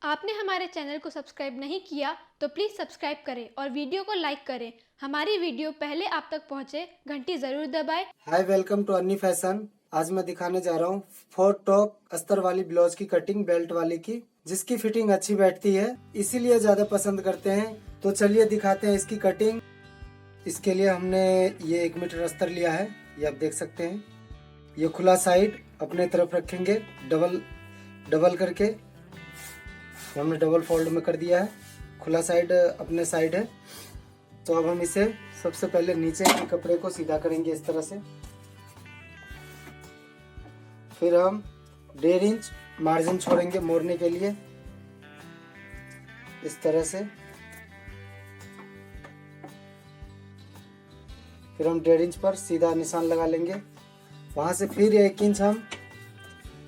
आपने हमारे चैनल को सब्सक्राइब नहीं किया तो प्लीज़ सब्सक्राइब करें और वीडियो को लाइक करें। हमारी वीडियो पहले आप तक पहुंचे, घंटी ज़रूर दबाएं। हाय, वेलकम टू अन्नी फैशन। आज मैं दिखाने जा रहा हूँ 4 टॉप अस्तर वाली ब्लाउज की कटिंग, बेल्ट वाली की, जिसकी फिटिंग अच्छी बैठती है, इसीलिए ज्यादा पसंद करते हैं। तो चलिए दिखाते हैं इसकी कटिंग। इसके लिए हमने ये 1 मीटर अस्तर लिया है, ये आप देख सकते हैं। ये खुला साइड अपने तरफ रखेंगे, डबल करके हमने डबल फोल्ड में कर दिया है। खुला साइड अपने साइड है। तो अब हम इसे सबसे पहले नीचे के कपड़े को सीधा करेंगे इस तरह से। फिर हम 1.5 इंच मार्जिन छोड़ेंगे मोड़ने के लिए, इस तरह से। फिर हम 1.5 इंच पर सीधा निशान लगा लेंगे। वहां से फिर 1 इंच हम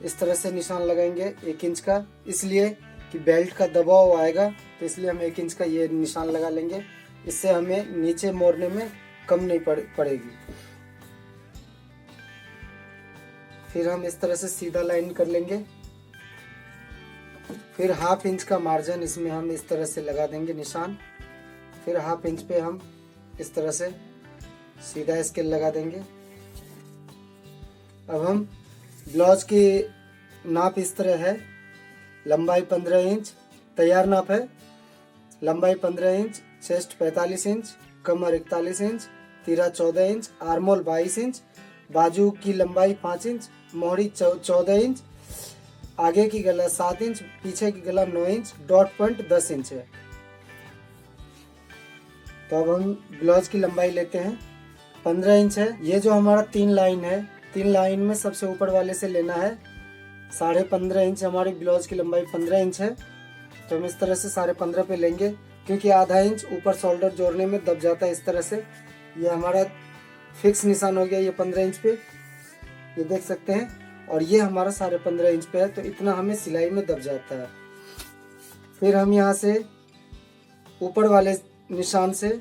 इस तरह से निशान लगाएंगे, 1 इंच का, इसलिए कि बेल्ट का दबाव आएगा, तो इसलिए हम 1 इंच का ये निशान लगा लेंगे। इससे हमें नीचे मोड़ने में कम नहीं पड़ेगी। फिर हम इस तरह से सीधा लाइन कर लेंगे। फिर 1/2 इंच का मार्जिन इसमें हम इस तरह से लगा देंगे निशान। फिर 1/2 इंच पे हम इस तरह से सीधा स्केल लगा देंगे। अब हम ब्लाउज की नाप इस तरह है। लंबाई 15 इंच तैयार नाप है। लंबाई 15 इंच, चेस्ट 45 इंच, कमर 41 इंच, तीरा 14 इंच, आर्मोल 22 इंच, बाजू की लंबाई 5 इंच, मोहरी 14 इंच, आगे की गला 7 इंच, पीछे की गला 9 इंच, डॉट पॉइंट 10 इंच है। तो अब हम ब्लाउज की लंबाई लेते हैं, 15 इंच है। ये जो हमारा 3 लाइन है, 3 लाइन में सबसे ऊपर वाले से लेना है 15.5 इंच। हमारी ब्लाउज की लंबाई 15 इंच है, तो हम इस तरह से 15.5 पे लेंगे, क्योंकि आधा इंच ऊपर शोल्डर जोड़ने में दब जाता है इस तरह से। ये हमारा फिक्स निशान हो गया, ये 15 इंच पे, ये देख सकते हैं। और ये हमारा 15.5 इंच पे है, तो इतना हमें सिलाई में दब जाता है। फिर हम यहाँ से ऊपर वाले निशान से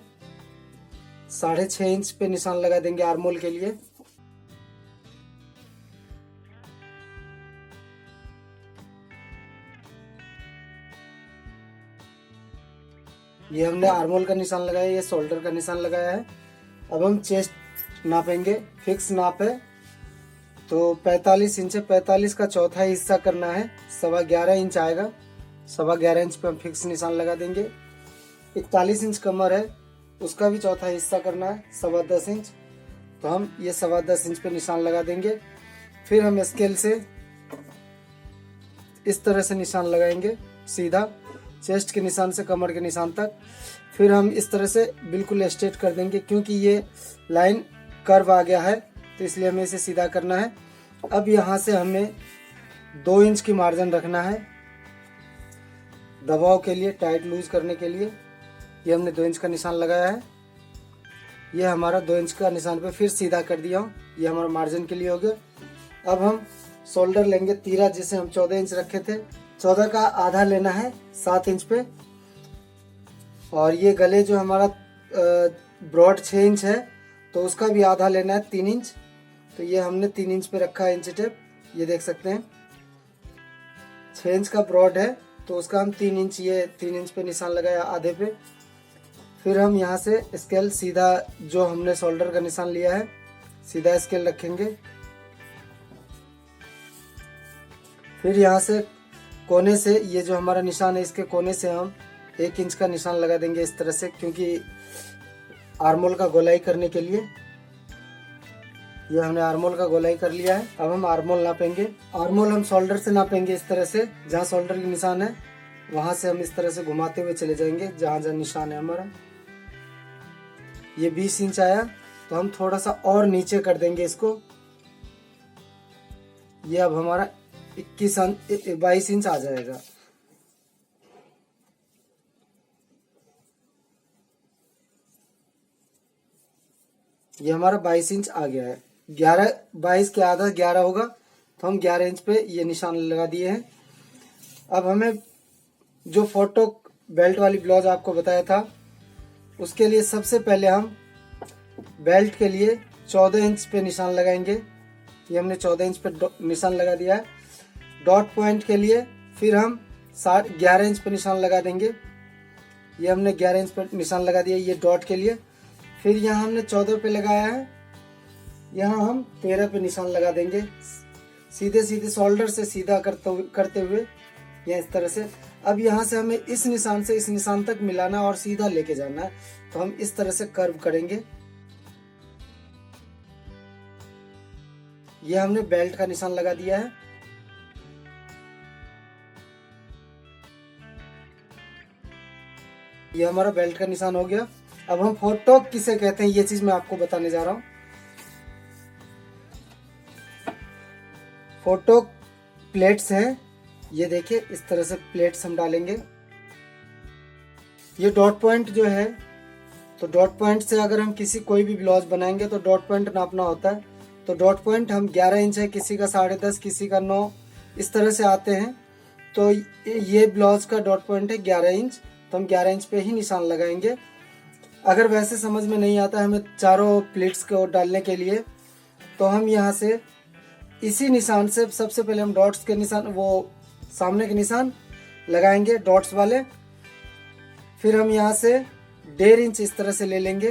6.5 इंच पे निशान लगा देंगे आर्मोल के लिए। ये हमने आर्मोल का निशान लगाया, ये शोल्डर का निशान लगाया है। अब हम चेस्ट नापेंगे, फिक्स नाप है, तो 45 इंच है। 45 का चौथा हिस्सा करना है, 11.25 इंच आएगा। 11.25 इंच पे हम फिक्स निशान लगा देंगे। 41 इंच कमर है, उसका भी चौथा हिस्सा करना है, 10.25 इंच, तो हम ये 10.25 इंच पे निशान लगा देंगे। फिर हम स्केल से इस तरह से निशान लगाएंगे सीधा, चेस्ट के निशान से कमर के निशान तक। फिर हम इस तरह से बिल्कुल स्ट्रेट कर देंगे, क्योंकि ये लाइन कर्व आ गया है, तो इसलिए हमें इसे सीधा करना है। अब यहाँ से हमें 2 इंच की मार्जिन रखना है दबाव के लिए, टाइट लूज करने के लिए। ये हमने 2 इंच का निशान लगाया है। ये हमारा 2 इंच का निशान पे फिर सीधा कर दिया हूँ, ये हमारा मार्जिन के लिए हो गया। अब हम शोल्डर लेंगे, तीरा जिसे हम 14 इंच रखे थे, 14 का आधा लेना है 7 इंच पे। और ये गले जो हमारा ब्रॉड 6 इंच है, तो उसका भी आधा लेना है 3 इंच। तो ये हमने 3 इंच पे रखा है इंच टेप, ये देख सकते हैं। 6 इंच का ब्रॉड है, तो उसका हम 3 इंच, ये 3 इंच पे निशान लगाया आधे पे। फिर हम यहाँ से स्केल सीधा, जो हमने शोल्डर का निशान लिया है, सीधा स्केल रखेंगे। फिर यहाँ से कोने से, ये जो हमारा निशान है, इसके कोने से हम 1 इंच का निशान लगा देंगे इस तरह से, क्योंकि आर्मोल का गोलाई करने के लिए। ये हमने आर्मोल का गोलाई कर लिया है। अब हम आर्मोल नापेंगे। आर्मोल हम शोल्डर से नापेंगे, इस तरह से, जहाँ शोल्डर की निशान है वहां से हम इस तरह से घुमाते हुए चले जाएंगे जहां जहां निशान है हमारा। ये 20 इंच आया, तो हम थोड़ा सा और नीचे कर देंगे इसको। ये अब हमारा 22 इंच आ जाएगा। ये हमारा 22 इंच आ गया है। 22 के आधा 11 होगा, तो हम 11 इंच पे ये निशान लगा दिए हैं। अब हमें जो फोटो बेल्ट वाली ब्लाउज आपको बताया था, उसके लिए सबसे पहले हम बेल्ट के लिए 14 इंच पे निशान लगाएंगे। ये हमने 14 इंच पे निशान लगा दिया है। डॉट पॉइंट के लिए फिर हम 11 इंच पे निशान लगा देंगे। ये हमने 11 इंच पर निशान लगा दिया ये डॉट के लिए। फिर यहाँ हमने 14 पे लगाया है, यहाँ हम 13 पे निशान लगा देंगे। सीधे सीधे शोल्डर से सीधा करते हुए या इस तरह से। अब यहाँ से हमें इस निशान से इस निशान तक मिलाना और सीधा लेके जाना है, तो हम इस तरह से कर्व करेंगे। ये हमने बेल्ट का निशान लगा दिया है। ये हमारा बेल्ट का निशान हो गया। अब हम फोटोक किसे कहते हैं ये चीज मैं आपको बताने जा रहा हूं। फोटोक प्लेट्स हैं, ये देखिए इस तरह से प्लेट्स हम डालेंगे। ये डॉट पॉइंट जो है, तो डॉट पॉइंट से अगर हम कोई भी ब्लाउज बनाएंगे तो डॉट पॉइंट नापना होता है। तो डॉट पॉइंट हम 11 इंच है, किसी का 10.5, किसी का 9, इस तरह से आते हैं। तो ये ब्लाउज का डॉट पॉइंट है 11 इंच, तो हम 11 इंच पे ही निशान लगाएंगे। अगर वैसे समझ में नहीं आता हमें चारों प्लेट्स को डालने के लिए, तो हम यहाँ से इसी निशान से सबसे पहले हम डॉट्स के निशान, वो सामने के निशान लगाएंगे डॉट्स वाले। फिर हम यहाँ से 1.5 इंच इस तरह से ले लेंगे,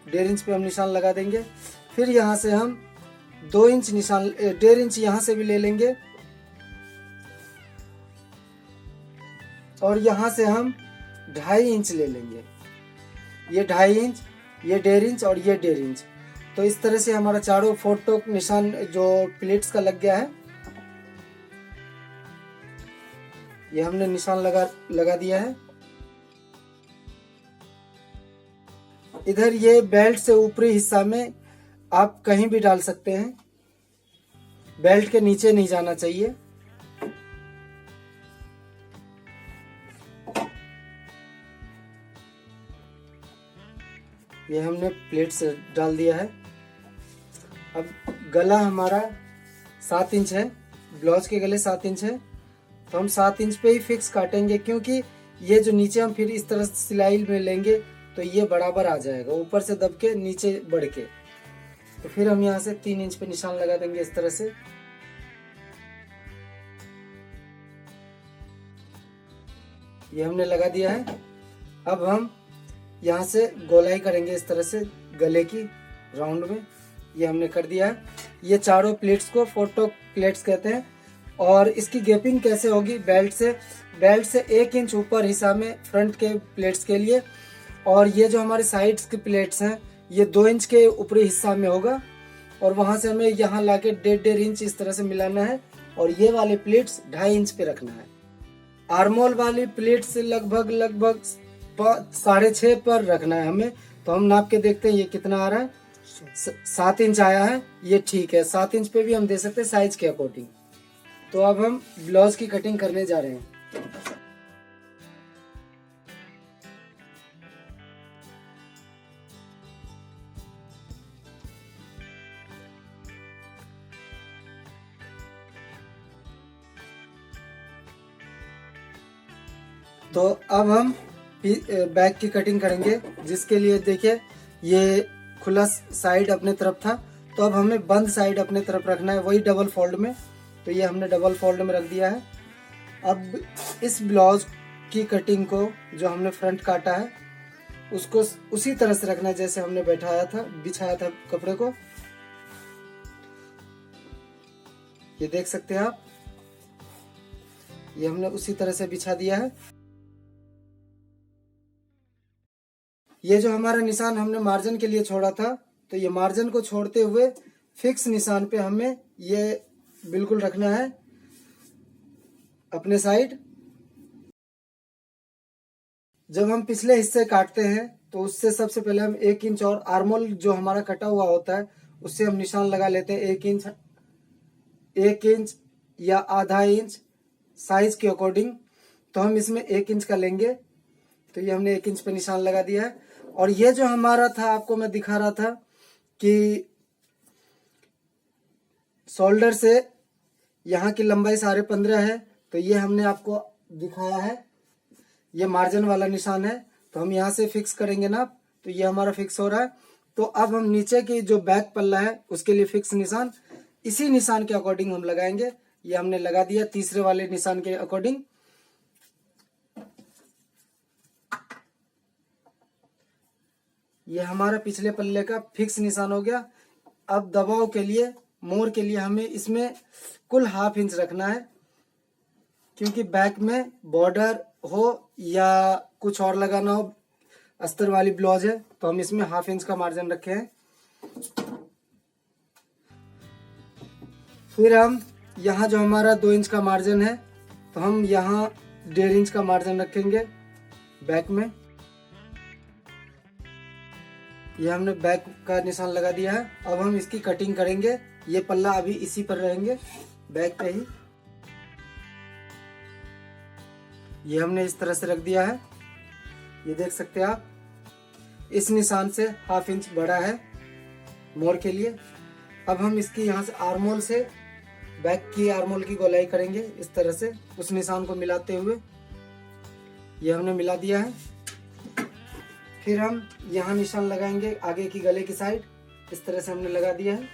1.5 इंच पे हम निशान लगा देंगे। फिर यहाँ से हम 2 इंच निशान, 1.5 इंच यहाँ से भी ले लेंगे और यहाँ से हम 2.5 इंच ले लेंगे। ये 2.5 इंच, ये 1.5 इंच और ये 1.5 इंच। तो इस तरह से हमारा चारों फोटो निशान जो प्लेट्स का लग गया है। ये हमने निशान लगा दिया है। इधर ये बेल्ट से ऊपरी हिस्सा में आप कहीं भी डाल सकते हैं, बेल्ट के नीचे नहीं जाना चाहिए। ये हमने प्लेट से डाल दिया है। अब गला हमारा 7 इंच है, ब्लाउज के गले 7 इंच है, तो हम 7 इंच पे ही फिक्स काटेंगे, क्योंकि ये जो नीचे हम फिर इस तरह सिलाई में लेंगे तो ये बराबर आ जाएगा, ऊपर से दब के नीचे बढ़ के। तो फिर हम यहाँ से 3 इंच पे निशान लगा देंगे इस तरह से। ये हमने लगा दिया है। अब हम यहाँ से गोलाई करेंगे इस तरह से गले की राउंड में। ये हमने कर दिया है। ये चारों प्लेट्स को फोटो प्लेट्स कहते हैं। और इसकी गैपिंग कैसे होगी, बेल्ट से 1 इंच ऊपर हिस्सा में फ्रंट के प्लेट्स के लिए, और ये जो हमारे साइड्स के प्लेट्स हैं ये 2 इंच के ऊपरी हिस्सा में होगा, और वहां से हमें यहाँ लाके 1.5 इंच इस तरह से मिलाना है, और ये वाले प्लेट्स 2.5 इंच पे रखना है। आर्मोल वाली प्लेट से लगभग 6.5 पर रखना है हमें। तो हम नाप के देखते हैं ये कितना आ रहा है। 7 इंच आया है, ये ठीक है। 7 इंच पे भी हम दे सकते हैं साइज के अकॉर्डिंग। तो अब हम ब्लाउज की कटिंग करने जा रहे हैं। तो अब हम बैक की कटिंग करेंगे, जिसके लिए देखिए ये खुला साइड अपने तरफ था, तो अब हमें बंद साइड अपने तरफ रखना है, वही डबल फोल्ड में। तो ये हमने डबल फोल्ड में रख दिया है। अब इस ब्लाउज की कटिंग को जो हमने फ्रंट काटा है उसको उसी तरह से रखना है जैसे हमने बिछाया था कपड़े को। ये देख सकते हैं आप, ये हमने उसी तरह से बिछा दिया है। ये जो हमारा निशान हमने मार्जिन के लिए छोड़ा था, तो ये मार्जिन को छोड़ते हुए फिक्स निशान पे हमें ये बिल्कुल रखना है अपने साइड। जब हम पिछले हिस्से काटते हैं तो उससे सबसे पहले हम 1 इंच और आर्मोल जो हमारा कटा हुआ होता है उससे हम निशान लगा लेते हैं। 1 इंच या आधा इंच साइज के अकॉर्डिंग। तो हम इसमें 1 इंच का लेंगे। तो ये हमने 1 इंच पे निशान लगा दिया है। और ये जो हमारा था, आपको मैं दिखा रहा था कि शोल्डर से यहाँ की लंबाई 15.5 है, तो ये हमने आपको दिखाया है। ये मार्जिन वाला निशान है, तो हम यहाँ से फिक्स करेंगे ना, तो ये हमारा फिक्स हो रहा है। तो अब हम नीचे की जो बैक पल्ला है उसके लिए फिक्स निशान इसी निशान के अकॉर्डिंग हम लगाएंगे। ये हमने लगा दिया तीसरे वाले निशान के अकॉर्डिंग। ये हमारा पिछले पल्ले का फिक्स निशान हो गया। अब दबाव के लिए, मोड़ के लिए हमें इसमें कुल 1/2 इंच रखना है, क्योंकि बैक में बॉर्डर हो या कुछ और लगाना हो, अस्तर वाली ब्लाउज है तो हम इसमें 1/2 इंच का मार्जिन रखे हैं। फिर हम यहाँ जो हमारा 2 इंच का मार्जिन है तो हम यहाँ 1.5 इंच का मार्जिन रखेंगे बैक में। ये हमने बैक का निशान लगा दिया है। अब हम इसकी कटिंग करेंगे। ये पल्ला अभी इसी पर रहेंगे, बैक पे ही। ये हमने इस तरह से रख दिया है, ये देख सकते हैं आप। इस निशान से 1/2 इंच बड़ा है मोड़ के लिए। अब हम इसकी यहाँ से आर्मोल से, बैक की आर्मोल की गोलाई करेंगे इस तरह से, उस निशान को मिलाते हुए। ये हमने मिला दिया है। फिर हम यहाँ निशान लगाएंगे आगे की गले की साइड, इस तरह से हमने लगा दिया है।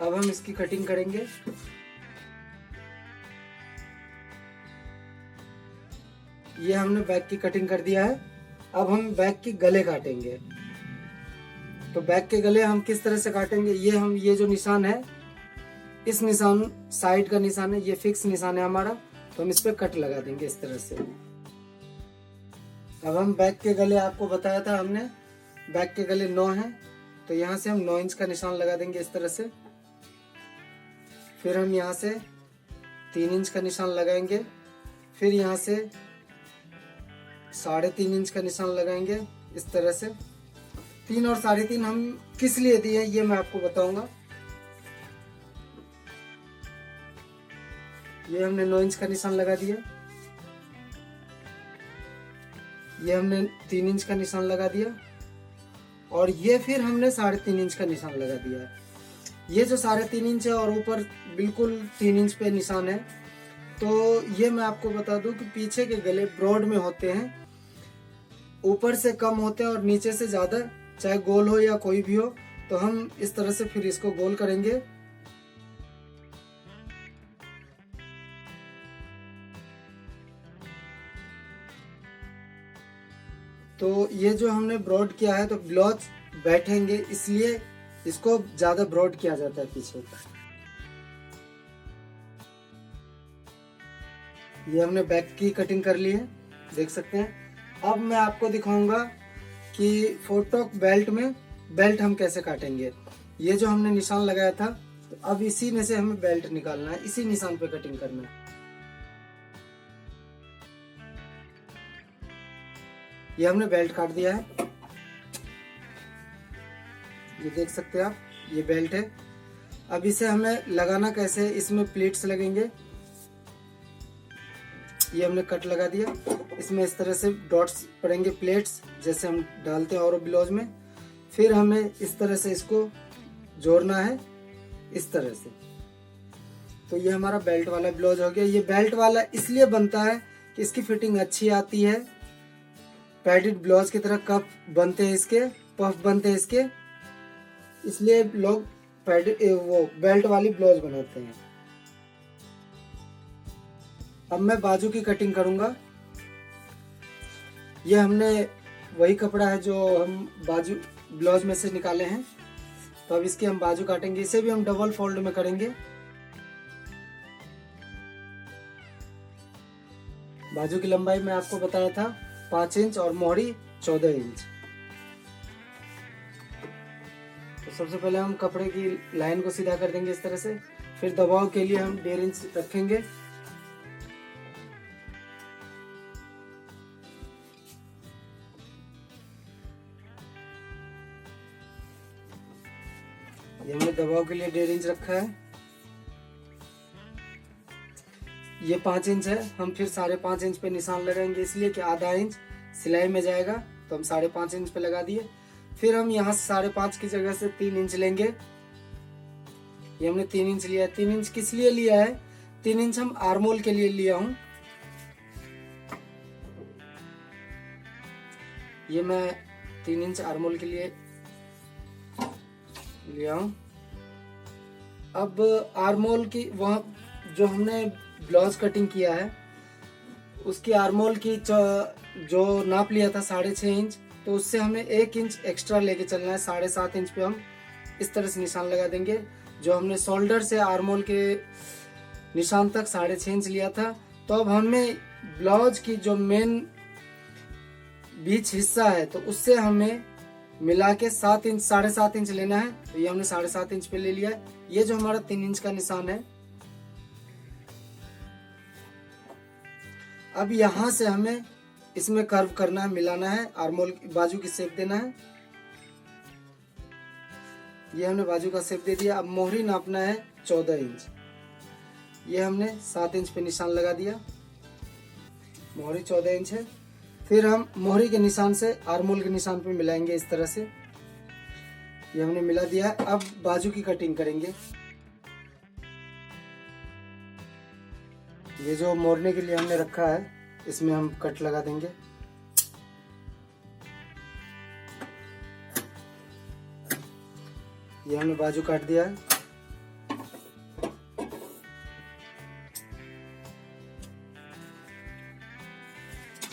अब हम इसकी कटिंग करेंगे। ये हमने बैक की कटिंग कर दिया है। अब हम बैक की गले काटेंगे। तो बैक के गले हम किस तरह से काटेंगे, ये जो निशान है, इस निशान साइड का निशान है, ये फिक्स निशान है हमारा, तो हम इस पे कट लगा देंगे इस तरह से। अब हम बैक के गले, आपको बताया था हमने बैक के गले 9 हैं, तो यहाँ से हम 9 इंच का निशान लगा देंगे इस तरह से। फिर हम यहाँ से 3 इंच का निशान लगाएंगे। फिर यहाँ से 3.5 इंच का निशान लगाएंगे इस तरह से। 3 और 3.5 हम किस लिए दिए ये मैं आपको बताऊंगा। ये हमने 9 इंच का निशान लगा दिया। ये हमने 3 इंच का निशान लगा दिया। और ये फिर हमने 3.5 इंच का निशान लगा दिया है। ये जो 3.5 इंच है और ऊपर बिल्कुल 3 इंच पे निशान है, तो ये मैं आपको बता दूं कि पीछे के गले ब्रॉड में होते हैं, ऊपर से कम होते हैं और नीचे से ज़्यादा, चाहे गोल हो या कोई भी हो। तो हम इस तरह से फिर इसको गोल करेंगे। तो ये जो हमने ब्रॉड किया है, तो ब्लाउज बैठेंगे इसलिए इसको ज्यादा ब्रॉड किया जाता है पीछे। ये हमने बैक की कटिंग कर ली है, देख सकते हैं। अब मैं आपको दिखाऊंगा कि फोटोक बेल्ट में बेल्ट हम कैसे काटेंगे। ये जो हमने निशान लगाया था, तो अब इसी में से हमें बेल्ट निकालना है, इसी निशान पे कटिंग करना है। ये हमने बेल्ट काट दिया है, ये देख सकते हैं आप, ये बेल्ट है। अब इसे हमें लगाना कैसे है, इसमें प्लेट्स लगेंगे। ये हमने कट लगा दिया, इसमें इस तरह से डॉट्स पड़ेंगे, प्लेट्स जैसे हम डालते हैं और ब्लाउज में। फिर हमें इस तरह से इसको जोड़ना है, इस तरह से। तो ये हमारा बेल्ट वाला ब्लाउज हो गया। ये बेल्ट वाला इसलिए बनता है कि इसकी फिटिंग अच्छी आती है, पैडेड ब्लाउज की तरह कप बनते हैं इसके, पफ बनते हैं इसके, इसलिए लोग बेल्ट वाली ब्लाउज बनाते हैं। अब मैं बाजू की कटिंग करूंगा। ये हमने वही कपड़ा है जो हम बाजू ब्लाउज में से निकाले हैं, तो अब इसकी हम बाजू काटेंगे। इसे भी हम डबल फोल्ड में करेंगे। बाजू की लंबाई मैं आपको बताया था 5 इंच और मोहरी 14 इंच। तो सबसे पहले हम कपड़े की लाइन को सीधा कर देंगे इस तरह से। फिर दबाव के लिए हम 1.5 इंच रखेंगे। ये हमने दबाव के लिए 1.5 इंच रखा है। ये 5 इंच है, हम फिर 5.5 इंच पे निशान लगाएंगे, इसलिए कि आधा इंच सिलाई में जाएगा, तो हम 5.5 इंच पे लगा दिए। फिर हम यहाँ से 5.5 की जगह से 3 इंच लेंगे। ये हमने 3 इंच लिया है। 3 इंच किस लिए लिया है, 3 इंच हम आर्मोल के लिए लिया हूँ। ये मैं 3 इंच आर्मोल के लिए लिया हूँ। अब आर्मोल की वहाँ जो हमने ब्लाउज कटिंग किया है, उसकी आर्मोल की जो नाप लिया था 6.5 इंच, तो उससे हमें 1 इंच एक्स्ट्रा लेके चलना है। 7.5 इंच पे हम इस तरह से निशान लगा देंगे। जो हमने शोल्डर से आर्मोल के निशान तक 6.5 इंच लिया था। तो अब हमें ब्लाउज की जो मेन बीच हिस्सा है तो उससे हमें मिला के 7 इंच 7.5 इंच लेना है। तो ये हमने 7.5 इंच पे ले लिया है। ये जो हमारा 3 इंच का निशान है, अब यहाँ से हमें इसमें कर्व करना है, मिलाना है, आर्मोल बाजू की शेप देना है। ये हमने बाजू का शेप दे दिया। अब मोहरी नापना है 14 इंच। ये हमने 7 इंच पे निशान लगा दिया। मोहरी 14 इंच है। फिर हम मोहरी के निशान से आर्मोल के निशान पे मिलाएंगे इस तरह से। ये हमने मिला दिया है। अब बाजू की कटिंग करेंगे। ये जो मोड़ने के लिए हमने रखा है इसमें हम कट लगा देंगे। ये हमने बाजू काट दिया है।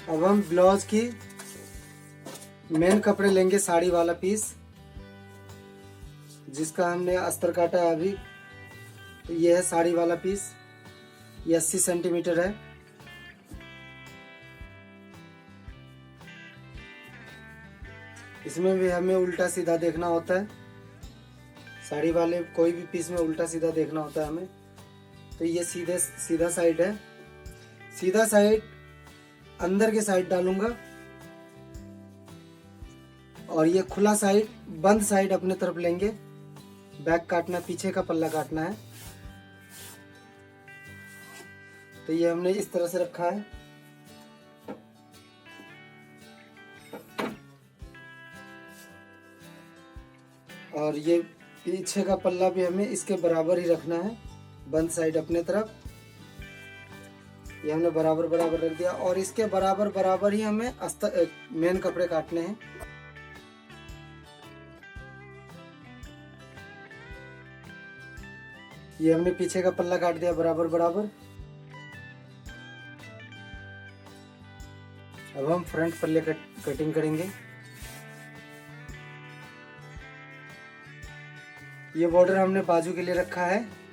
अब हम ब्लाउज की मेन कपड़े लेंगे, साड़ी वाला पीस जिसका हमने अस्तर काटा है अभी। तो ये है साड़ी वाला पीस। ये 80 सेंटीमीटर है। इसमें भी हमें उल्टा सीधा देखना होता है। साड़ी वाले कोई भी पीस में उल्टा सीधा देखना होता है हमें। तो ये सीधा साइड है। सीधा साइड अंदर के साइड डालूंगा और ये खुला साइड, बंद साइड अपने तरफ लेंगे। बैक काटना, पीछे का पल्ला काटना है। तो ये हमने इस तरह से रखा है। और ये पीछे का पल्ला भी हमें इसके बराबर ही रखना है, बंद साइड अपने तरफ। ये हमने बराबर बराबर रख दिया और इसके बराबर बराबर ही हमें मेन कपड़े काटने हैं। ये हमने पीछे का पल्ला काट दिया बराबर बराबर। अब हम फ्रंट पल्ले कटिंग करेंगे। ये बॉर्डर हमने बाजू के लिए रखा है।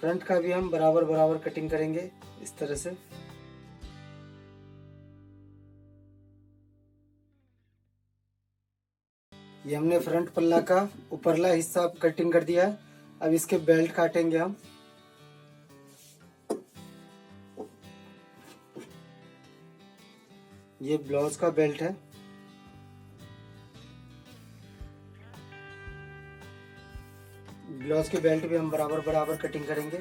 फ्रंट का भी हम बराबर बराबर कटिंग करेंगे इस तरह से। ये हमने फ्रंट पल्ला का ऊपरला हिस्सा कटिंग कर दिया है। अब इसके बेल्ट काटेंगे हम। ये ब्लाउज का बेल्ट है। ब्लाउज के बेल्ट भी हम बराबर बराबर कटिंग करेंगे।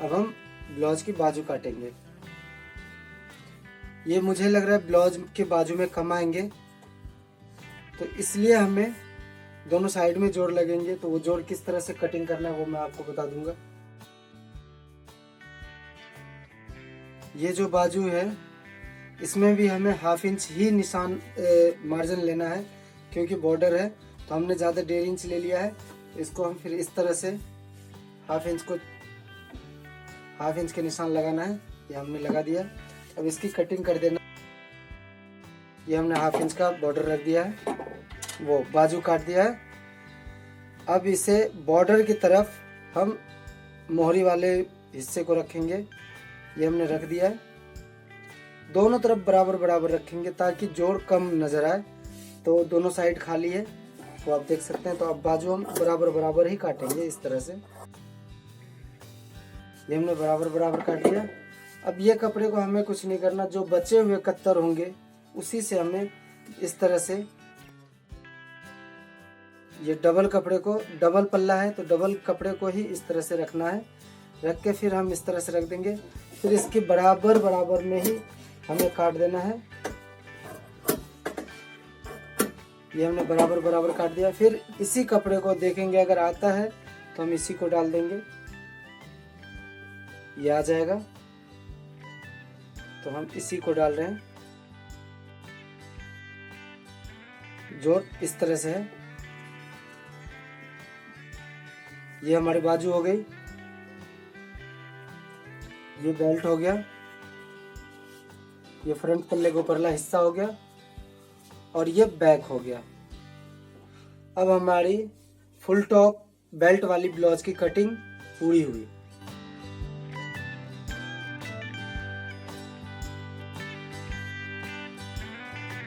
अब हम ब्लाउज की बाजू काटेंगे। ये मुझे लग रहा है ब्लाउज के बाजू में कम आएंगे, तो इसलिए हमें दोनों साइड में जोड़ लगेंगे। तो वो जोड़ किस तरह से कटिंग करना है वो मैं आपको बता दूंगा। ये जो बाजू है इसमें भी हमें 1/2 इंच ही निशान मार्जिन लेना है, क्योंकि बॉर्डर है। तो हमने ज़्यादा 1.5 इंच ले लिया है। तो इसको हम फिर इस तरह से 1/2 इंच के निशान लगाना है। ये हमने लगा दिया। अब इसकी कटिंग कर देना। ये हमने 1/2 इंच का बॉर्डर रख दिया है, वो बाजू काट दिया है। अब इसे बॉर्डर की तरफ हम मोहरी वाले हिस्से को रखेंगे। ये हमने रख दिया है। दोनों तरफ बराबर बराबर रखेंगे ताकि जोड़ कम नजर आए। तो दोनों साइड खाली है, तो आप देख सकते हैं। तो अब बाजू हम बराबर बराबर ही काटेंगे इस तरह से। ये हमने बराबर बराबर काट दिया। अब ये कपड़े को हमें कुछ नहीं करना, जो बचे हुए कत्तर होंगे उसी से हमें इस तरह से, ये डबल कपड़े को, डबल पल्ला है तो डबल कपड़े को ही इस तरह से रखना है। रख के फिर हम इस तरह से रख देंगे। फिर इसके बराबर बराबर में ही हमें काट देना है। ये हमने बराबर बराबर काट दिया। फिर इसी कपड़े को देखेंगे, अगर आता है तो हम इसी को डाल देंगे। ये आ जाएगा तो हम इसी को डाल रहे हैं। जोड़ इस तरह से है। ये हमारी बाजू हो गई। ये बेल्ट हो गया, ये फ्रंट पल्ले का ऊपरला हिस्सा हो गया और ये बैक हो गया। अब हमारी फुल टॉप बेल्ट वाली ब्लाउज की कटिंग पूरी हुई।